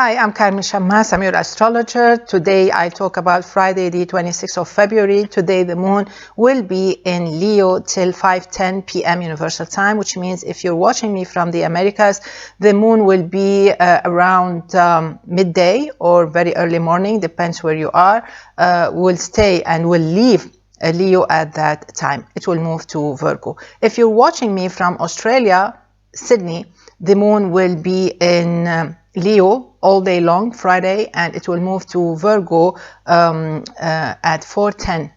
Hi, I'm Carmen Chammas. I'm your astrologer. Today I talk about Friday, the 26th of February. Today the moon will be in Leo till 5:10 p.m. Universal Time, which means if you're watching me from the Americas, the moon will be around midday or very early morning, depends where you are, will stay and will leave Leo at that time. It will move to Virgo. If you're watching me from Australia, Sydney, the moon will be in Leo all day long, Friday, and it will move to Virgo at 4:10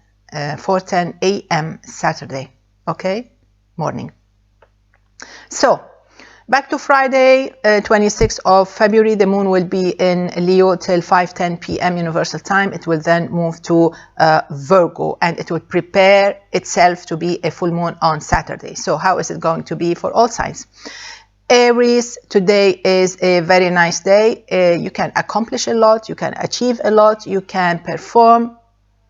a.m. Saturday, okay, morning. So, back to Friday, 26th of February, the moon will be in Leo till 5:10 p.m. Universal Time. It will then move to Virgo, and it will prepare itself to be a full moon on Saturday. So how is it going to be for all signs? Aries, today is a very nice day. You can accomplish a lot, you can achieve a lot, you can perform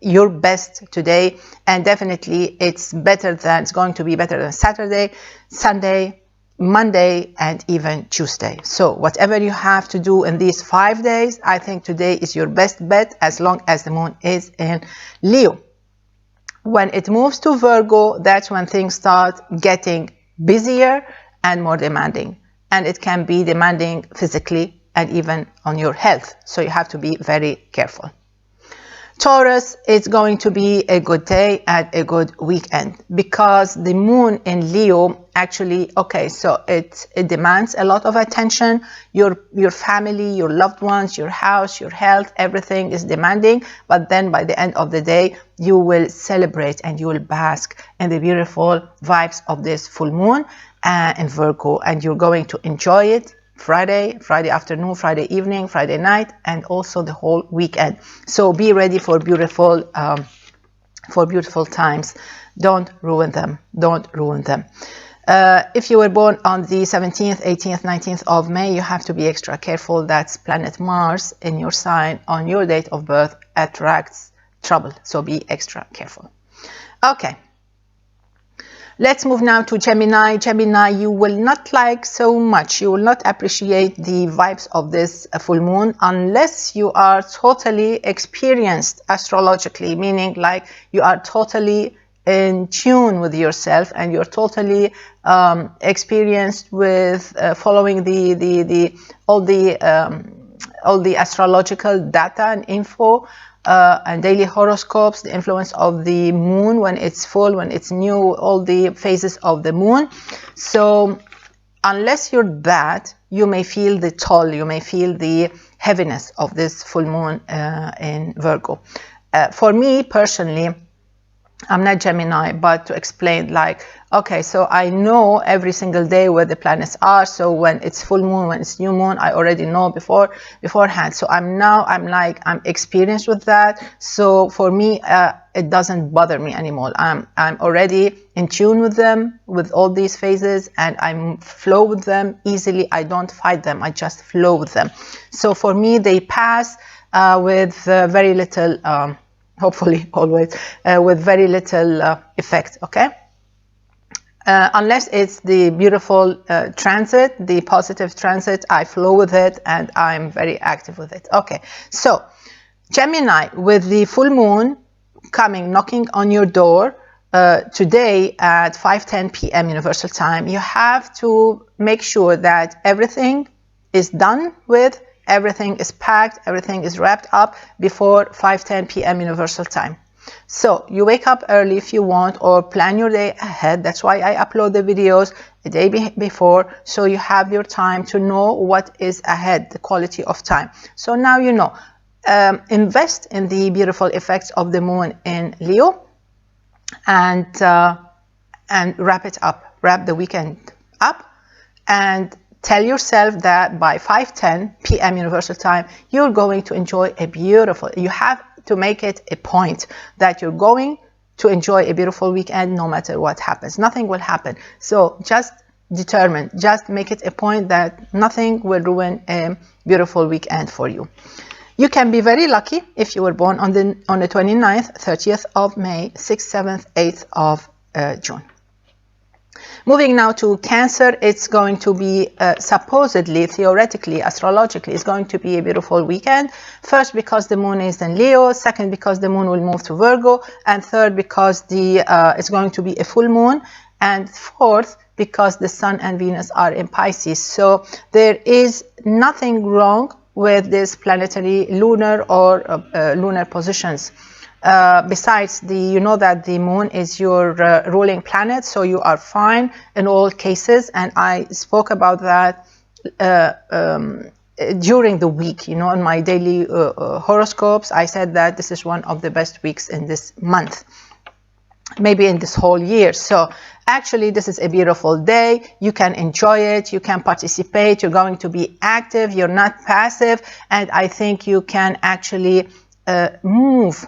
your best today, and definitely it's going to be better than Saturday, Sunday, Monday, and even Tuesday. So whatever you have to do in these 5 days, I think today is your best bet as long as the moon is in Leo. When it moves to Virgo, that's when things start getting busier and more demanding, and it can be demanding physically and even on your health, so you have to be very careful. Taurus, it's going to be a good day and a good weekend because the moon in Leo actually, okay, so it demands a lot of attention. Your family, your loved ones, your house, your health, everything is demanding, but then by the end of the day, you will celebrate and you will bask in the beautiful vibes of this full moon in Virgo, and you're going to enjoy it Friday afternoon, Friday evening, Friday night, and also the whole weekend. So be ready for beautiful times. Don't ruin them. Don't ruin them. If you were born on the 17th, 18th, 19th of May, you have to be extra careful. That's planet Mars in your sign on your date of birth attracts trouble. So be extra careful. Okay. Let's move now to Gemini. Gemini, you will not like so much. You will not appreciate the vibes of this full moon unless you are totally experienced astrologically, meaning like you are totally in tune with yourself and you're totally experienced with following all the astrological data and info. And daily horoscopes, the influence of the moon when it's full, when it's new, all the phases of the moon. So unless you're that, you may feel the toll, you may feel the heaviness of this full moon in Virgo. For me personally, I'm not Gemini, but to explain, like, okay, so I know every single day where the planets are. So when it's full moon, when it's new moon, I already know beforehand. So I'm experienced with that. So for me, it doesn't bother me anymore. I'm already in tune with them, with all these phases, and I flow with them easily. I don't fight them. I just flow with them. So for me, they pass with very little. Hopefully always with very little effect, okay? Unless it's the beautiful transit, the positive transit, I flow with it and I'm very active with it. Okay, so Gemini, with the full moon knocking on your door today at 5:10 p.m. Universal Time, you have to make sure that everything is done with, everything is packed, everything is wrapped up before 5:10 p.m. Universal Time. So you wake up early if you want, or plan your day ahead. That's why I upload the videos the day before, so you have your time to know what is ahead, the quality of time. So now you know. Invest in the beautiful effects of the moon in Leo, and wrap it up. Wrap the weekend up, and tell yourself that by 5:10 p.m. Universal Time, you're going to enjoy you have to make it a point that you're going to enjoy a beautiful weekend no matter what happens. Nothing will happen. So just make it a point that nothing will ruin a beautiful weekend for you. You can be very lucky if you were born on the 29th, 30th of May, 6th, 7th, 8th of June. Moving now to Cancer, it's going to be supposedly, theoretically, astrologically, it's going to be a beautiful weekend. First, because the moon is in Leo. Second, because the moon will move to Virgo. And third, because it's going to be a full moon. And fourth, because the Sun and Venus are in Pisces. So there is nothing wrong with this planetary lunar or lunar positions. Besides, you know that the moon is your ruling planet, so you are fine in all cases, and I spoke about that during the week, you know, in my daily horoscopes. I said that this is one of the best weeks in this month, maybe in this whole year. So actually, this is a beautiful day. You can enjoy it, you can participate, you're going to be active, you're not passive, and I think you can actually move,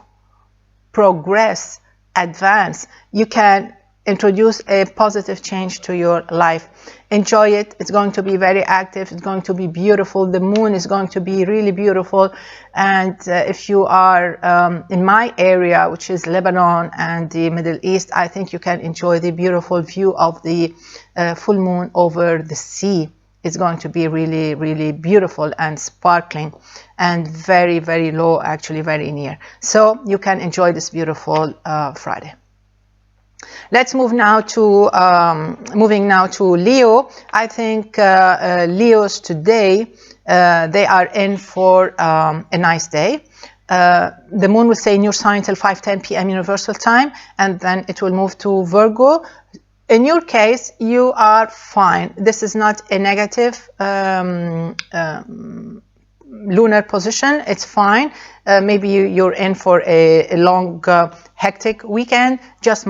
progress, advance. You can introduce a positive change to your life. Enjoy it. It's going to be very active. It's going to be beautiful. The moon is going to be really beautiful. And if you are in my area, which is Lebanon and the Middle East, I think you can enjoy the beautiful view of the full moon over the sea. It's going to be really, really beautiful and sparkling and very, very low, actually very near. So you can enjoy this beautiful Friday. Let's move now to moving now to Leo. I think Leos today, they are in for a nice day. The moon will stay in your sign till 5:10 p.m. Universal Time, and then it will move to Virgo. In your case, you are fine. This is not a negative lunar position. It's fine. Maybe you're in for a long, hectic weekend. Just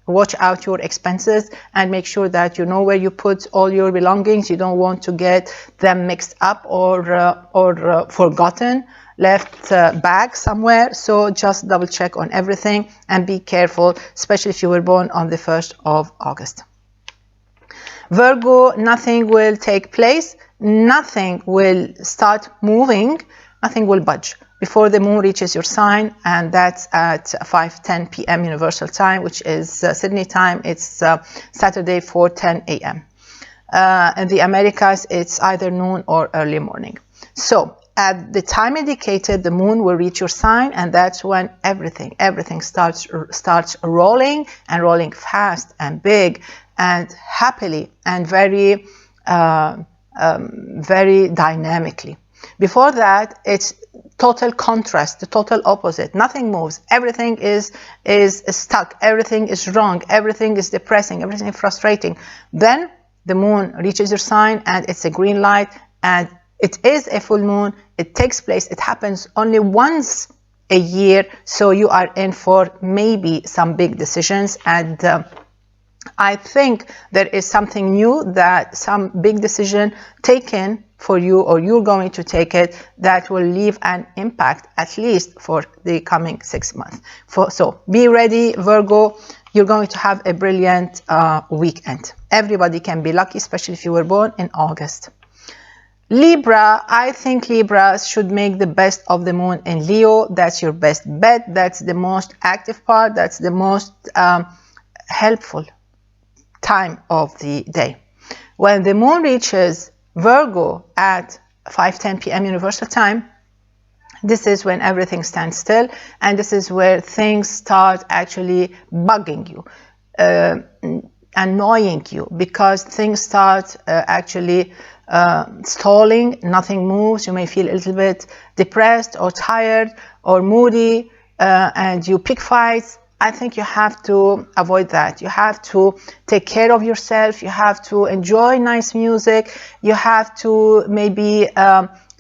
watch out your expenses and make sure that you know where you put all your belongings. You don't want to get them mixed up or forgotten, left back somewhere. So just double check on everything and be careful, especially if you were born on the 1st of August. Virgo, nothing will take place. Nothing will start moving. Nothing will budge before the moon reaches your sign, and that's at 5:10 p.m. Universal Time, which is Sydney time. It's Saturday 4:10 a.m. In the Americas, it's either noon or early morning. So at the time indicated, the moon will reach your sign, and that's when everything starts rolling, and rolling fast and big and happily and very very dynamically. Before that, it's total contrast, the total opposite. Nothing moves. Everything is stuck. Everything is wrong. Everything is depressing. Everything is frustrating. Then the moon reaches your sign, and it's a green light, and it is a full moon. It takes place. It happens only once a year, so you are in for maybe some big decisions, and I think there is something new, that some big decision taken for you, or you're going to take it, that will leave an impact at least for the coming 6 months. So be ready, Virgo. You're going to have a brilliant weekend. Everybody can be lucky, especially if you were born in August. Libra, I think Libras should make the best of the moon in Leo. That's your best bet. That's the most active part. That's the most helpful time of the day. When the moon reaches Virgo at 5:10 p.m. Universal Time, this is when everything stands still, and this is where things start actually bugging you, annoying you, because things start actually stalling. Nothing moves. You may feel a little bit depressed or tired or moody, and you pick fights. I think you have to avoid that. You have to take care of yourself. You have to enjoy nice music. You have to maybe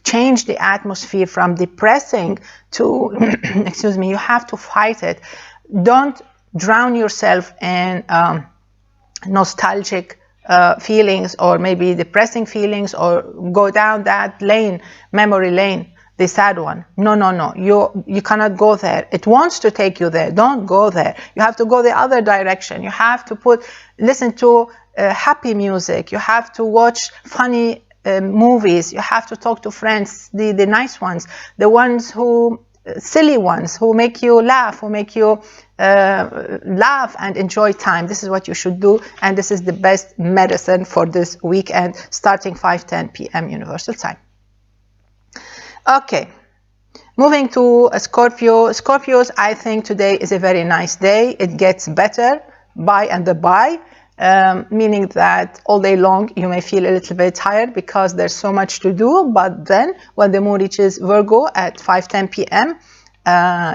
change the atmosphere from depressing to, excuse me, you have to fight it. Don't drown yourself in nostalgic feelings, or maybe depressing feelings, or go down that lane, memory lane, the sad one. No. You cannot go there. It wants to take you there. Don't go there. You have to go the other direction. You have to listen to happy music. You have to watch funny movies. You have to talk to friends, the nice ones, the ones silly ones who make you laugh, who make you laugh and enjoy time. This is what you should do, and this is the best medicine for this weekend, starting 5:10 p.m. Universal Time. Okay, moving to Scorpio. Scorpios, I think today is a very nice day. It gets better by and by, meaning that all day long you may feel a little bit tired because there's so much to do, but then when the moon reaches Virgo at 5:10 p.m.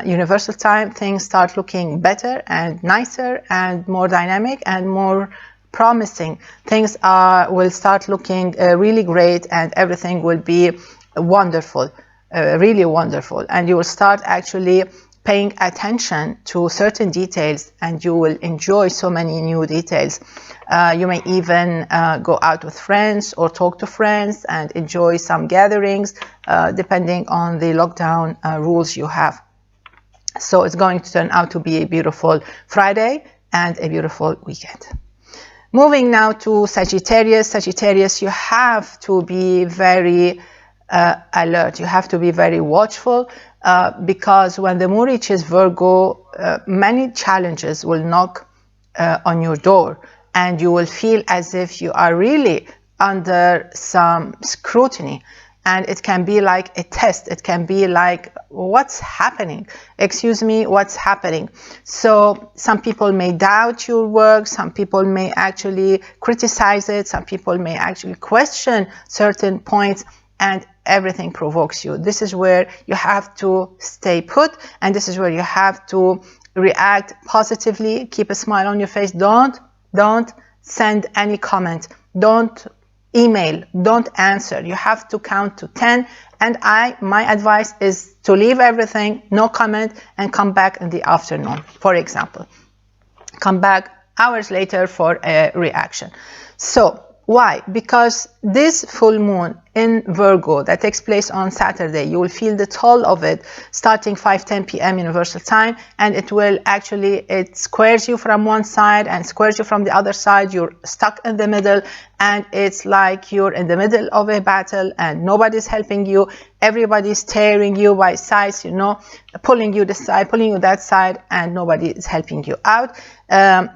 Universal Time, things start looking better and nicer and more dynamic and more promising. Things will start looking really great, and everything will be wonderful, really wonderful, and you will start actually paying attention to certain details, and you will enjoy so many new details. You may even go out with friends or talk to friends and enjoy some gatherings, depending on the lockdown rules you have. So it's going to turn out to be a beautiful Friday and a beautiful weekend. Moving now to Sagittarius. Sagittarius, you have to be very alert. You have to be very watchful, because when the moon reaches Virgo, many challenges will knock on your door, and you will feel as if you are really under some scrutiny. And it can be like a test. It can be like, what's happening? Excuse me, what's happening? So some people may doubt your work. Some people may actually criticize it. Some people may actually question certain points, and everything provokes you. This is where you have to stay put, and this is where you have to react positively. Keep a smile on your face. Don't send any comment. Don't email. Don't answer. You have to count to 10, and my advice is to leave everything, no comment, and come back in the afternoon, for example. Come back hours later for a reaction. So why? Because this full moon in Virgo that takes place on Saturday, you will feel the toll of it starting 5:10 p.m. Universal Time, and it squares you from one side and squares you from the other side. You're stuck in the middle, and it's like you're in the middle of a battle and nobody's helping you. Everybody's tearing you by sides, pulling you this side, pulling you that side, and nobody is helping you out.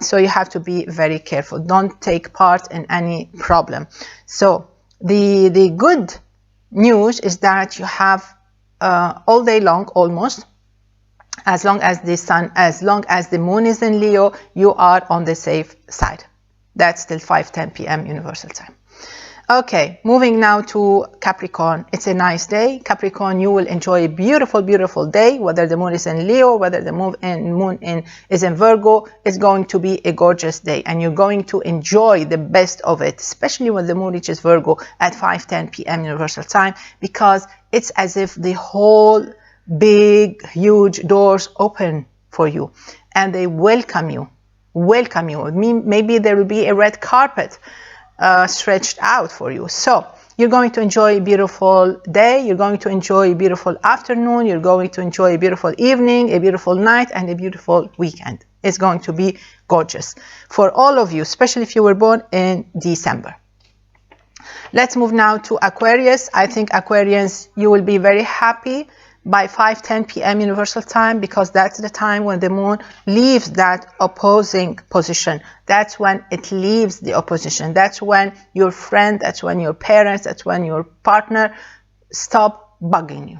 So you have to be very careful. Don't take part in any problem. So the good news is that you have all day long, almost, as long as the moon is in Leo, you are on the safe side. That's till 5:10 p.m. Universal Time. Okay, moving now to Capricorn. It's a nice day. Capricorn, you will enjoy a beautiful, beautiful day, whether the moon is in Leo, whether the moon is in Virgo. It's going to be a gorgeous day, and you're going to enjoy the best of it, especially when the moon reaches Virgo at 5:10 p.m. Universal Time, because it's as if the whole big, huge doors open for you, and they welcome you. Maybe there will be a red carpet stretched out for you. So you're going to enjoy a beautiful day, you're going to enjoy a beautiful afternoon, you're going to enjoy a beautiful evening, a beautiful night, and a beautiful weekend. It's going to be gorgeous for all of you, especially if you were born in December. Let's move now to Aquarius. I think Aquarians, you will be very happy by 5:10 p.m. Universal Time, because that's the time when the moon leaves that opposing position. That's when it leaves the opposition. That's when your friend, that's when your parents, that's when your partner stop bugging you.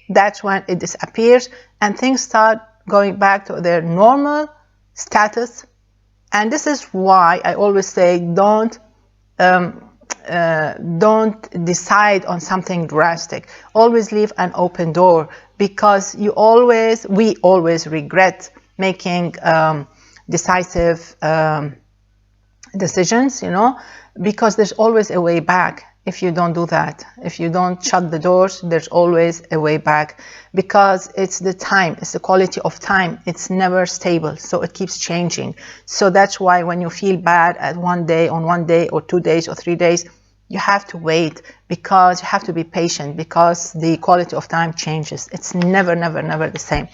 That's when it disappears and things start going back to their normal status. And this is why I always say don't decide on something drastic. Always leave an open door, because we always regret making decisive decisions, because there's always a way back. If you don't do that, if you don't shut the doors, there's always a way back, because it's the time, it's the quality of time. It's never stable, so it keeps changing. So that's why when you feel bad on one day or 2 days or 3 days, you have to wait, because you have to be patient, because the quality of time changes. It's never the same.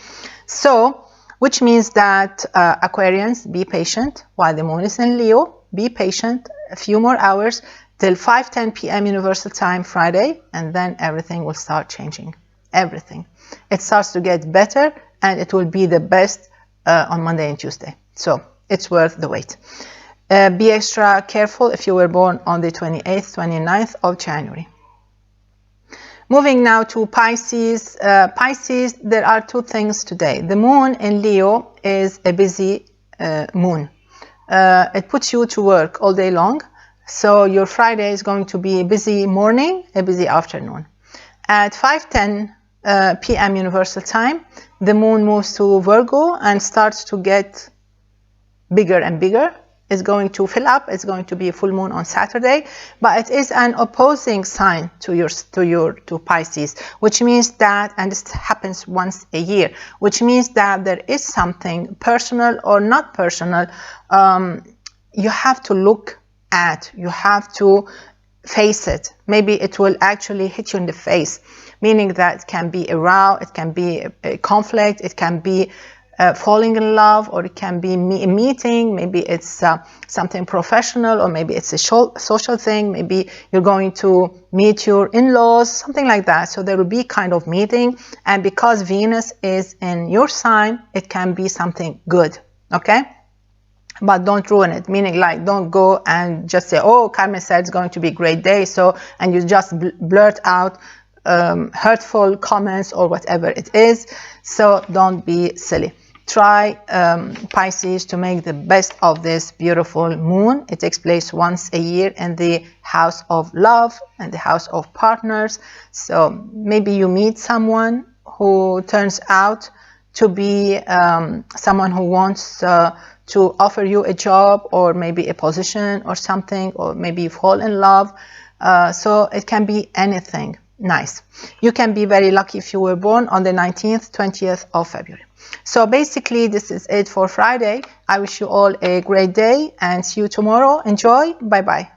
So, which means that Aquarians, be patient while the moon is in Leo. Be patient a few more hours till 5:10 p.m. Universal Time Friday, and then everything will start changing. Everything. It starts to get better, and it will be the best on Monday and Tuesday. So it's worth the wait. Be extra careful if you were born on the 28th, 29th of January. Moving now to Pisces. Pisces, there are two things today. The moon in Leo is a busy moon. It puts you to work all day long. So your Friday is going to be a busy morning, a busy afternoon. At 5:10 p.m. Universal Time, the moon moves to Virgo and starts to get bigger and bigger. It's going to fill up. It's going to be a full moon on Saturday, but it is an opposing sign to Pisces, which means that, and this happens once a year, which means that there is something personal or not personal you have to look at. You have to face it. Maybe it will actually hit you in the face, meaning that it can be a row, it can be a conflict, it can be falling in love, or it can be a meeting. Maybe it's something professional, or maybe it's a social thing. Maybe you're going to meet your in-laws, something like that. So there will be kind of meeting, and because Venus is in your sign, it can be something good, okay? But don't ruin it, meaning like don't go and just say, oh, Carmen said it's going to be a great day, so, and you just blurt out hurtful comments or whatever it is. So don't be silly. Try, Pisces, to make the best of this beautiful moon. It takes place once a year in the house of love and the house of partners. So maybe you meet someone who turns out to be someone who wants to offer you a job, or maybe a position or something, or maybe you fall in love. So it can be anything nice. You can be very lucky if you were born on the 19th, 20th of February. So basically, this is it for Friday. I wish you all a great day and see you tomorrow. Enjoy. Bye-bye.